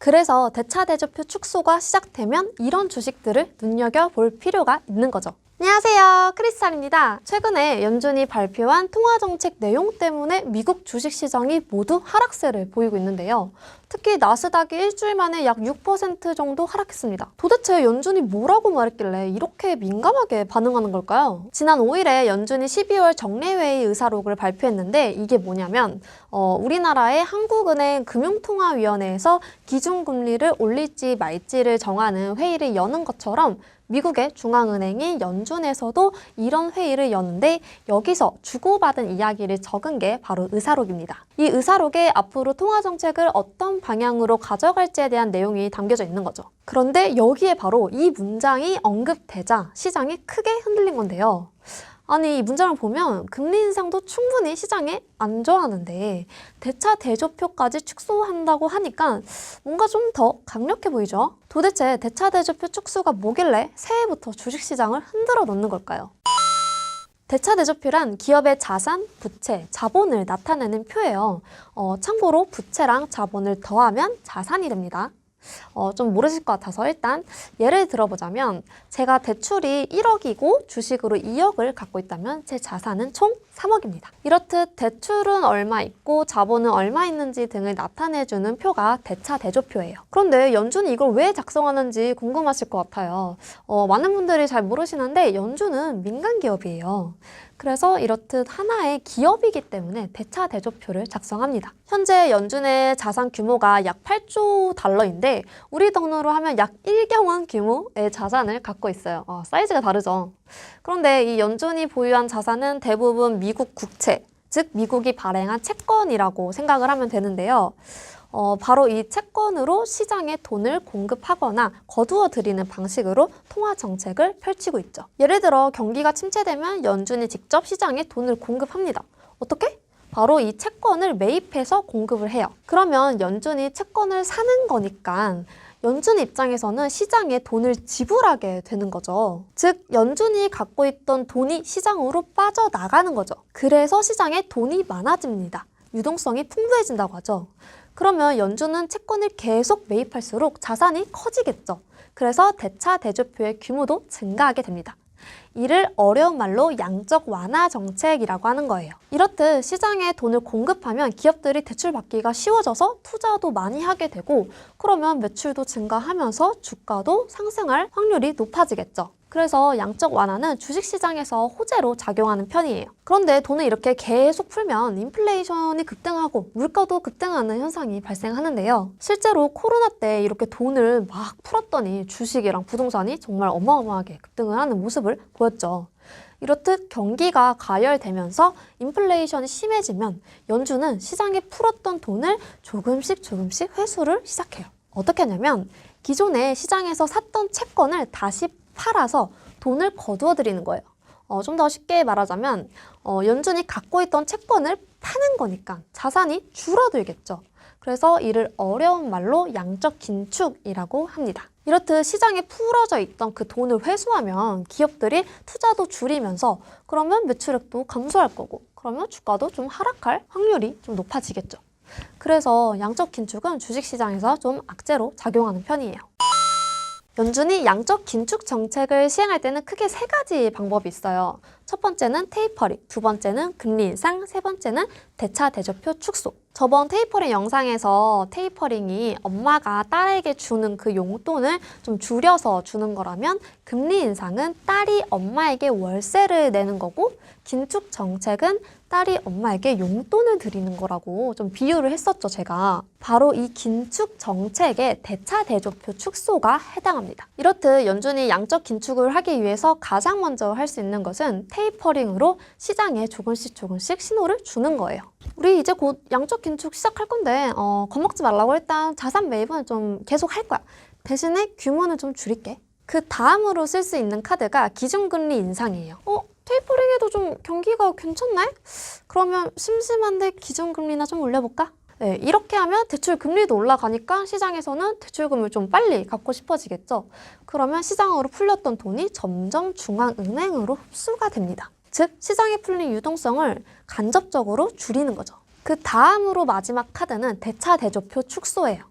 그래서 대차대조표 축소가 시작되면 이런 주식들을 눈여겨볼 필요가 있는 거죠. 안녕하세요, 크리스탈입니다. 최근에 연준이 발표한 통화정책 내용 때문에 미국 주식시장이 모두 하락세를 보이고 있는데요. 특히 나스닥이 일주일 만에 약 6% 정도 하락했습니다. 도대체 연준이 뭐라고 말했길래 이렇게 민감하게 반응하는 걸까요? 지난 5일에 연준이 12월 정례회의 의사록을 발표했는데 이게 뭐냐면 우리나라의 한국은행 금융통화위원회에서 기준금리를 올릴지 말지를 정하는 회의를 여는 것처럼 미국의 중앙은행인 연준에서도 이런 회의를 여는데 여기서 주고받은 이야기를 적은 게 바로 의사록입니다. 이 의사록에 앞으로 통화정책을 어떤 방향으로 가져갈지에 대한 내용이 담겨져 있는 거죠. 그런데 여기에 바로 이 문장이 언급되자 시장이 크게 흔들린 건데요. 아니, 이 문장을 보면 금리 인상도 충분히 시장에 안 좋아하는데 대차대조표까지 축소한다고 하니까 뭔가 좀 더 강력해 보이죠? 도대체 대차대조표 축소가 뭐길래 새해부터 주식시장을 흔들어 놓는 걸까요? 대차대조표란 기업의 자산, 부채, 자본을 나타내는 표예요. 참고로 부채랑 자본을 더하면 자산이 됩니다. 좀 모르실 것 같아서 일단 예를 들어보자면 제가 대출이 1억이고 주식으로 2억을 갖고 있다면 제 자산은 총 3억입니다. 이렇듯 대출은 얼마 있고 자본은 얼마 있는지 등을 나타내주는 표가 대차대조표예요. 그런데 연준이 이걸 왜 작성하는지 궁금하실 것 같아요. 많은 분들이 잘 모르시는데 연준은 민간기업이에요. 그래서 이렇듯 하나의 기업이기 때문에 대차대조표를 작성합니다. 현재 연준의 자산 규모가 약 8조 달러인데 우리 돈으로 하면 약 1경원 규모의 자산을 갖고 있어요. 사이즈가 다르죠. 그런데 이 연준이 보유한 자산은 대부분 미국 국채, 즉 미국이 발행한 채권이라고 생각을 하면 되는데요. 바로 이 채권으로 시장에 돈을 공급하거나 거두어 들이는 방식으로 통화 정책을 펼치고 있죠. 예를 들어 경기가 침체되면 연준이 직접 시장에 돈을 공급합니다. 어떻게? 바로 이 채권을 매입해서 공급을 해요. 그러면 연준이 채권을 사는 거니까 연준 입장에서는 시장에 돈을 지불하게 되는 거죠. 즉 연준이 갖고 있던 돈이 시장으로 빠져나가는 거죠. 그래서 시장에 돈이 많아집니다. 유동성이 풍부해진다고 하죠. 그러면 연준은 채권을 계속 매입할수록 자산이 커지겠죠. 그래서 대차대조표의 규모도 증가하게 됩니다. 이를 어려운 말로 양적 완화 정책이라고 하는 거예요. 이렇듯 시장에 돈을 공급하면 기업들이 대출받기가 쉬워져서 투자도 많이 하게 되고 그러면 매출도 증가하면서 주가도 상승할 확률이 높아지겠죠. 그래서 양적 완화는 주식시장에서 호재로 작용하는 편이에요. 그런데 돈을 이렇게 계속 풀면 인플레이션이 급등하고 물가도 급등하는 현상이 발생하는데요. 실제로 코로나 때 이렇게 돈을 막 풀었더니 주식이랑 부동산이 정말 어마어마하게 급등을 하는 모습을 보였죠. 이렇듯 경기가 가열되면서 인플레이션이 심해지면 연준은 시장에 풀었던 돈을 조금씩 회수를 시작해요. 어떻게 하냐면 기존에 시장에서 샀던 채권을 다시 팔아서 돈을 거두어 들이는 거예요. 좀 더 쉽게 말하자면 연준이 갖고 있던 채권을 파는 거니까 자산이 줄어들겠죠. 그래서 이를 어려운 말로 양적 긴축이라고 합니다. 이렇듯 시장에 풀어져 있던 그 돈을 회수하면 기업들이 투자도 줄이면서 그러면 매출액도 감소할 거고 그러면 주가도 좀 하락할 확률이 좀 높아지겠죠. 그래서 양적 긴축은 주식시장에서 좀 악재로 작용하는 편이에요. 연준이 양적 긴축 정책을 시행할 때는 크게 세 가지 방법이 있어요. 첫 번째는 테이퍼링, 두 번째는 금리 인상, 세 번째는 대차대조표 축소. 저번 테이퍼링 영상에서 테이퍼링이 엄마가 딸에게 주는 그 용돈을 좀 줄여서 주는 거라면 금리 인상은 딸이 엄마에게 월세를 내는 거고 긴축 정책은 딸이 엄마에게 용돈을 드리는 거라고 좀 비유를 했었죠, 제가. 바로 이 긴축 정책에 대차대조표 축소가 해당합니다. 이렇듯 연준이 양적 긴축을 하기 위해서 가장 먼저 할 수 있는 것은 테이퍼링으로 시장에 조금씩 신호를 주는 거예요. 우리 이제 곧 양적 긴축 시작할 건데 겁먹지 말라고 일단 자산 매입은 좀 계속 할 거야. 대신에 규모는 좀 줄일게. 그 다음으로 쓸 수 있는 카드가 기준금리 인상이에요. 테이퍼링해도 좀 경기가 괜찮네? 그러면 심심한데 기준금리나 좀 올려볼까? 네, 이렇게 하면 대출 금리도 올라가니까 시장에서는 대출금을 좀 빨리 갖고 싶어지겠죠. 그러면 시장으로 풀렸던 돈이 점점 중앙은행으로 흡수가 됩니다. 즉 시장에 풀린 유동성을 간접적으로 줄이는 거죠. 그 다음으로 마지막 카드는 대차대조표 축소예요.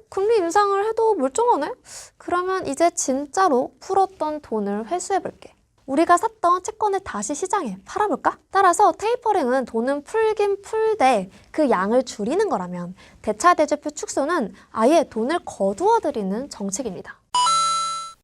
금리 인상을 해도 멀쩡하네? 그러면 이제 진짜로 풀었던 돈을 회수해볼게. 우리가 샀던 채권을 다시 시장에 팔아볼까? 따라서 테이퍼링은 돈은 풀긴 풀되 그 양을 줄이는 거라면 대차대조표 축소는 아예 돈을 거두어들이는 정책입니다.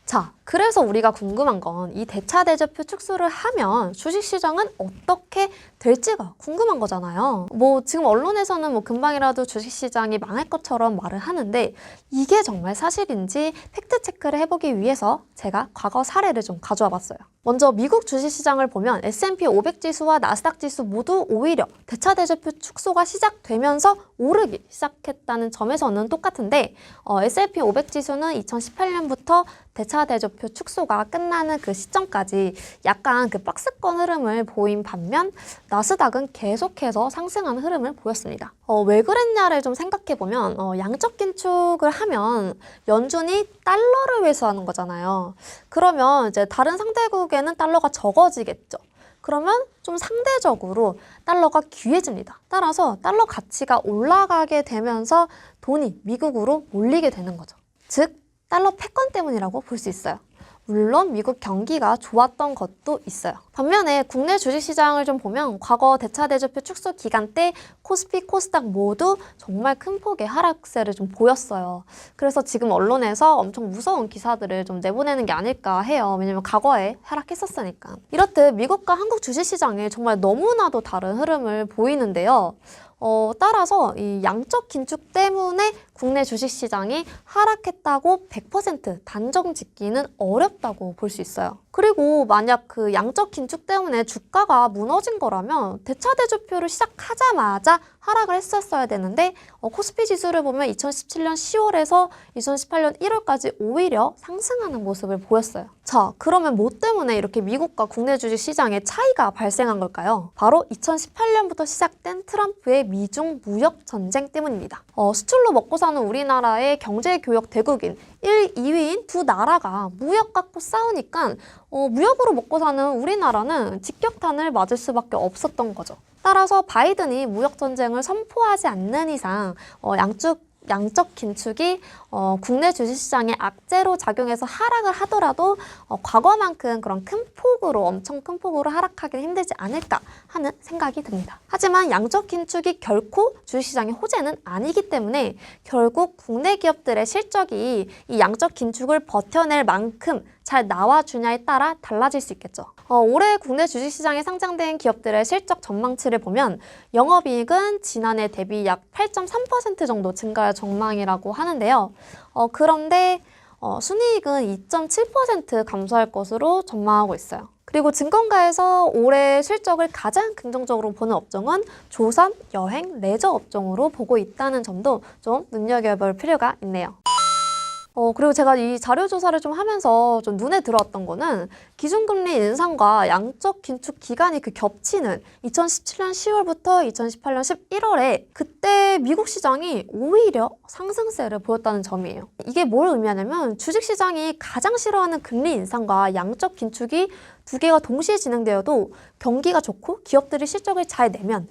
자, 그래서 우리가 궁금한 건 이 대차대조표 축소를 하면 주식시장은 어떻게 될지가 궁금한 거잖아요. 지금 언론에서는 금방이라도 주식시장이 망할 것처럼 말을 하는데 이게 정말 사실인지 팩트체크를 해보기 위해서 제가 과거 사례를 좀 가져와 봤어요. 먼저 미국 주식시장을 보면 S&P 500 지수와 나스닥 지수 모두 오히려 대차대조표 축소가 시작되면서 오르기 시작했다는 점에서는 똑같은데 S&P 500 지수는 2018년부터 대차대조표 축소가 끝나는 그 시점까지 약간 그 박스권 흐름을 보인 반면 나스닥은 계속해서 상승하는 흐름을 보였습니다. 왜 그랬냐를 좀 생각해보면 양적 긴축을 하면 연준이 달러를 회수하는 거잖아요. 그러면 이제 다른 상대국에는 달러가 적어지겠죠. 그러면 좀 상대적으로 달러가 귀해집니다. 따라서 달러 가치가 올라가게 되면서 돈이 미국으로 몰리게 되는 거죠. 즉, 달러 패권 때문이라고 볼 수 있어요. 물론 미국 경기가 좋았던 것도 있어요. 반면에 국내 주식시장을 좀 보면 과거 대차대조표 축소 기간 때 코스피, 코스닥 모두 정말 큰 폭의 하락세를 좀 보였어요. 그래서 지금 언론에서 엄청 무서운 기사들을 좀 내보내는 게 아닐까 해요. 왜냐면 과거에 하락했었으니까. 이렇듯 미국과 한국 주식시장이 정말 너무나도 다른 흐름을 보이는데요. 따라서 이 양적 긴축 때문에 국내 주식시장이 하락했다고 100% 단정 짓기는 어렵다고 볼 수 있어요. 그리고 만약 그 양적 긴축 때문에 주가가 무너진 거라면 대차대조표를 시작하자마자 하락을 했었어야 되는데 코스피 지수를 보면 2017년 10월에서 2018년 1월까지 오히려 상승하는 모습을 보였어요. 자, 그러면 뭐 때문에 이렇게 미국과 국내 주식시장의 차이가 발생한 걸까요? 바로 2018년부터 시작된 트럼프의 미중 무역 전쟁 때문입니다. 수출로 먹고 사는 우리나라의 경제교역 대국인 1, 2위인 두 나라가 무역 갖고 싸우니까 무역으로 먹고 사는 우리나라는 직격탄을 맞을 수밖에 없었던 거죠. 따라서 바이든이 무역전쟁을 선포하지 않는 이상 양적 긴축이 국내 주식시장에 악재로 작용해서 하락을 하더라도 과거만큼 그런 엄청 큰 폭으로 하락하기는 힘들지 않을까 하는 생각이 듭니다. 하지만 양적 긴축이 결코 주식시장의 호재는 아니기 때문에 결국 국내 기업들의 실적이 이 양적 긴축을 버텨낼 만큼 잘 나와주냐에 따라 달라질 수 있겠죠. 올해 국내 주식시장에 상장된 기업들의 실적 전망치를 보면 영업이익은 지난해 대비 약 8.3% 정도 증가할 전망이라고 하는데요. 그런데 순이익은 2.7% 감소할 것으로 전망하고 있어요. 그리고 증권가에서 올해 실적을 가장 긍정적으로 보는 업종은 조선, 여행, 레저 업종으로 보고 있다는 점도 좀 눈여겨볼 필요가 있네요. 그리고 제가 이 자료조사를 좀 하면서 좀 눈에 들어왔던 거는 기준금리 인상과 양적 긴축 기간이 겹치는 2017년 10월부터 2018년 11월에 그때 미국 시장이 오히려 상승세를 보였다는 점이에요. 이게 뭘 의미하냐면 주식시장이 가장 싫어하는 금리 인상과 양적 긴축이 두 개가 동시에 진행되어도 경기가 좋고 기업들이 실적을 잘 내면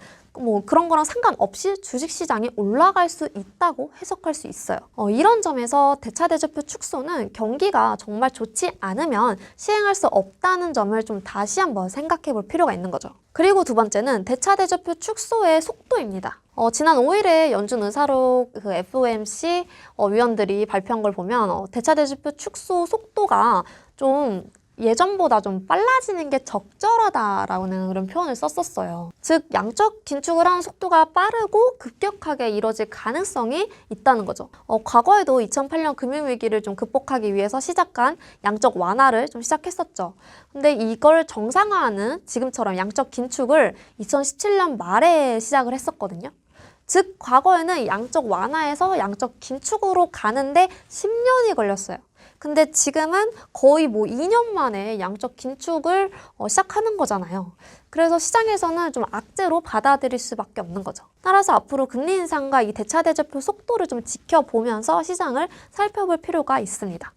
그런 거랑 상관없이 주식시장이 올라갈 수 있다고 해석할 수 있어요. 이런 점에서 대차대조표 축소는 경기가 정말 좋지 않으면 시행할 수 없다는 점을 좀 다시 한번 생각해 볼 필요가 있는 거죠. 그리고 두 번째는 대차대조표 축소의 속도입니다. 지난 5일에 연준 의사록 그 FOMC 위원들이 발표한 걸 보면 대차대조표 축소 속도가 좀 예전보다 좀 빨라지는 게 적절하다라는 그런 표현을 썼었어요. 즉, 양적 긴축을 하는 속도가 빠르고 급격하게 이뤄질 가능성이 있다는 거죠. 과거에도 2008년 금융위기를 좀 극복하기 위해서 시작한 양적 완화를 좀 시작했었죠. 근데 이걸 정상화하는 지금처럼 양적 긴축을 2017년 말에 시작을 했었거든요. 즉, 과거에는 양적 완화에서 양적 긴축으로 가는데 10년이 걸렸어요. 근데 지금은 거의 2년 만에 양적 긴축을 시작하는 거잖아요. 그래서 시장에서는 좀 악재로 받아들일 수밖에 없는 거죠. 따라서 앞으로 금리 인상과 이 대차대조표 속도를 좀 지켜보면서 시장을 살펴볼 필요가 있습니다.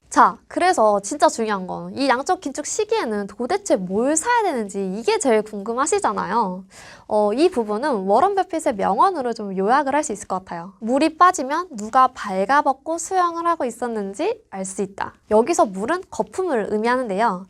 자, 그래서 진짜 중요한 건 이 양적 긴축 시기에는 도대체 뭘 사야 되는지 이게 제일 궁금하시잖아요. 이 부분은 워런 버핏의 명언으로 좀 요약을 할 수 있을 것 같아요. 물이 빠지면 누가 발가벗고 수영을 하고 있었는지 알 수 있다. 여기서 물은 거품을 의미하는데요.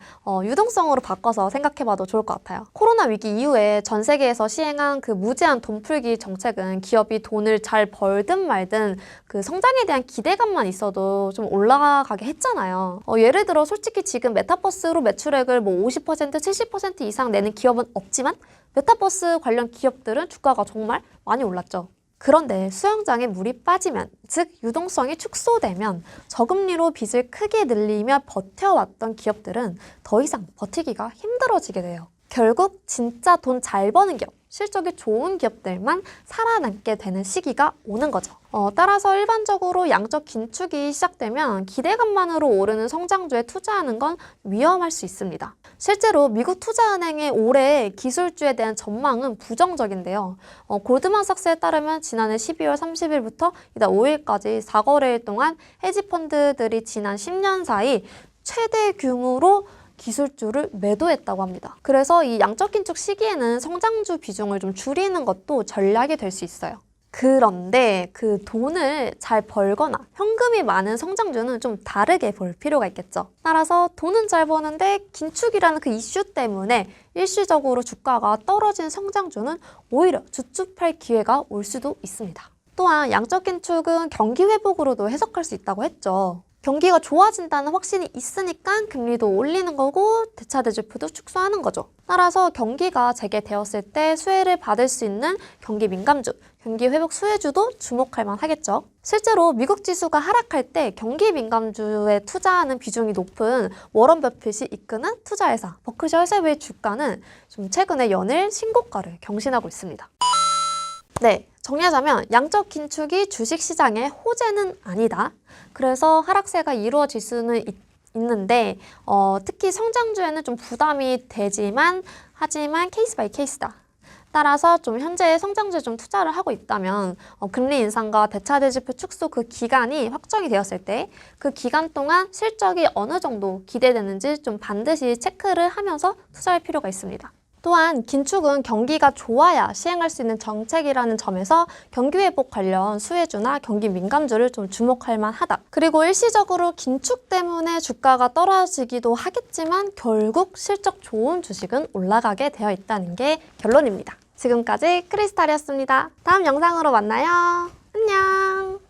유동성으로 바꿔서 생각해봐도 좋을 것 같아요. 코로나 위기 이후에 전 세계에서 시행한 그 무제한 돈 풀기 정책은 기업이 돈을 잘 벌든 말든 그 성장에 대한 기대감만 있어도 좀 올라가게 했잖아요. 예를 들어 솔직히 지금 메타버스로 매출액을 뭐 50%, 70% 이상 내는 기업은 없지만 메타버스 관련 기업들은 주가가 정말 많이 올랐죠. 그런데 수영장에 물이 빠지면, 즉 유동성이 축소되면 저금리로 빚을 크게 늘리며 버텨왔던 기업들은 더 이상 버티기가 힘들어지게 돼요. 결국 진짜 돈 잘 버는 기업, 실적이 좋은 기업들만 살아남게 되는 시기가 오는 거죠. 따라서 일반적으로 양적 긴축이 시작되면 기대감만으로 오르는 성장주에 투자하는 건 위험할 수 있습니다. 실제로 미국 투자은행의 올해 기술주에 대한 전망은 부정적인데요. 골드만삭스에 따르면 지난해 12월 30일부터 이달 5일까지 4거래일 동안 헤지펀드들이 지난 10년 사이 최대 규모로 기술주를 매도했다고 합니다. 그래서 이 양적 긴축 시기에는 성장주 비중을 좀 줄이는 것도 전략이 될 수 있어요. 그런데 그 돈을 잘 벌거나 현금이 많은 성장주는 좀 다르게 볼 필요가 있겠죠. 따라서 돈은 잘 버는데 긴축이라는 그 이슈 때문에 일시적으로 주가가 떨어진 성장주는 오히려 주춤할 기회가 올 수도 있습니다. 또한 양적 긴축은 경기 회복으로도 해석할 수 있다고 했죠. 경기가 좋아진다는 확신이 있으니까 금리도 올리는 거고 대차대주표도 축소하는 거죠. 따라서 경기가 재개되었을 때 수혜를 받을 수 있는 경기 민감주, 경기 회복 수혜주도 주목할 만하겠죠. 실제로 미국 지수가 하락할 때 경기 민감주에 투자하는 비중이 높은 워런 버핏이 이끄는 투자회사 버크셔 해서웨이 주가는 좀 최근에 연일 신고가를 경신하고 있습니다. 네, 정리하자면 양적 긴축이 주식시장의 호재는 아니다. 그래서 하락세가 이루어질 수는 있는데 특히 성장주에는 좀 부담이 되지만 하지만 케이스 바이 케이스다. 따라서 좀 현재 성장주에 좀 투자를 하고 있다면 금리 인상과 대차대주표 축소 그 기간이 확정이 되었을 때 그 기간 동안 실적이 어느 정도 기대되는지 좀 반드시 체크를 하면서 투자할 필요가 있습니다. 또한 긴축은 경기가 좋아야 시행할 수 있는 정책이라는 점에서 경기 회복 관련 수혜주나 경기 민감주를 좀 주목할 만하다. 그리고 일시적으로 긴축 때문에 주가가 떨어지기도 하겠지만 결국 실적 좋은 주식은 올라가게 되어 있다는 게 결론입니다. 지금까지 크리스탈이었습니다. 다음 영상으로 만나요. 안녕!